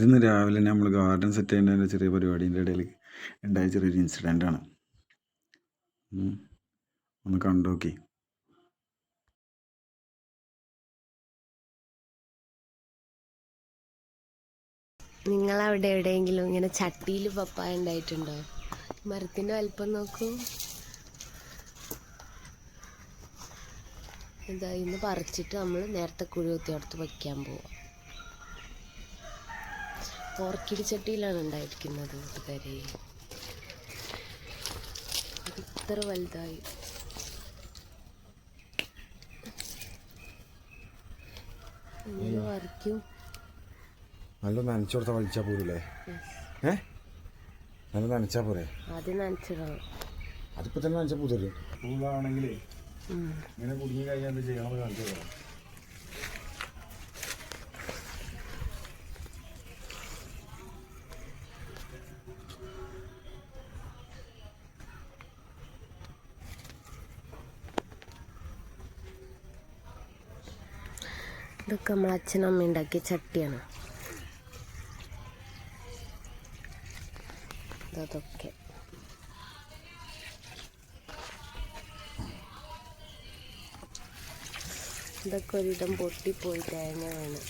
ഇന്ന് രാവിലെ നമ്മൾ ഗാർഡൻ സെറ്റ് ചെയ്യുന്നതിൻ്റെ ചെറിയ പരിപാടീൻ്റെ ഇടയിൽ ഉണ്ടായ ചെറിയൊരു ഇൻസിഡൻ്റാണ്. ഒന്ന് കണ്ടു നോക്കി. നിങ്ങളവിടെ എവിടെയെങ്കിലും ഇങ്ങനെ ചട്ടിയിൽ പപ്പായ ഉണ്ടായിട്ടുണ്ടോ? മരത്തിൻ്റെ വലിപ്പം നോക്കൂ. ഇതാ ഇന്ന് പറിച്ചിട്ട് നമ്മൾ നേരത്തെ കുഴി കുത്തിയോടത്ത് വയ്ക്കാൻ പോവാം. ഓർക്കിഡ് ചട്ടിയിലാണ് ഉണ്ടായിരിക്കുന്നത്. കൂട്ടുകാരെ, ഇത്ര വലുതായി. പറിക്കും. നല്ല നനച്ചു കൊടുത്താൽ വലിച്ചാൽ പോരല്ലേ? നല്ല നനച്ചാൽ പോരെ? ആദ്യം നനച്ചിടണം. അതിപ്പോൾ തന്നെ നനച്ചാൽ പോതരും. പൂവാണെങ്കിലേ ഇങ്ങനെ കുടുങ്ങി കഴിഞ്ഞാൽ എന്ത് ചെയ്യണമെന്ന് കാണിച്ചു തരാം. ഇതൊക്കെ നമ്മളെ അച്ഛനമ്മ ഉണ്ടാക്കിയ ചട്ടിയാണ്. അതൊക്കെ ഇതൊക്കെ ഒരിടം പൊട്ടിപ്പോയി തേങ്ങ വീണ്.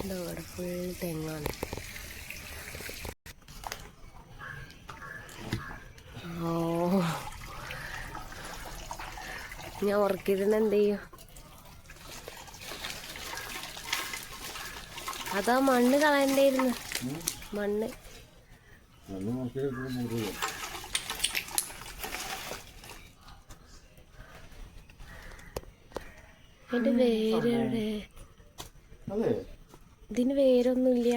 ഇതവിടെ ഫുൾ തെങ്ങാണ്. ഓ, ഞാൻ ഓർക്കിഡിന് എന്ത് ചെയ്യും? അതാ മണ്ണ് കളയണ്ടായിരുന്നു. മണ്ണ് അതിന്റെ വേരെവിടെ? ഇതിന് വേരൊന്നുമില്ല.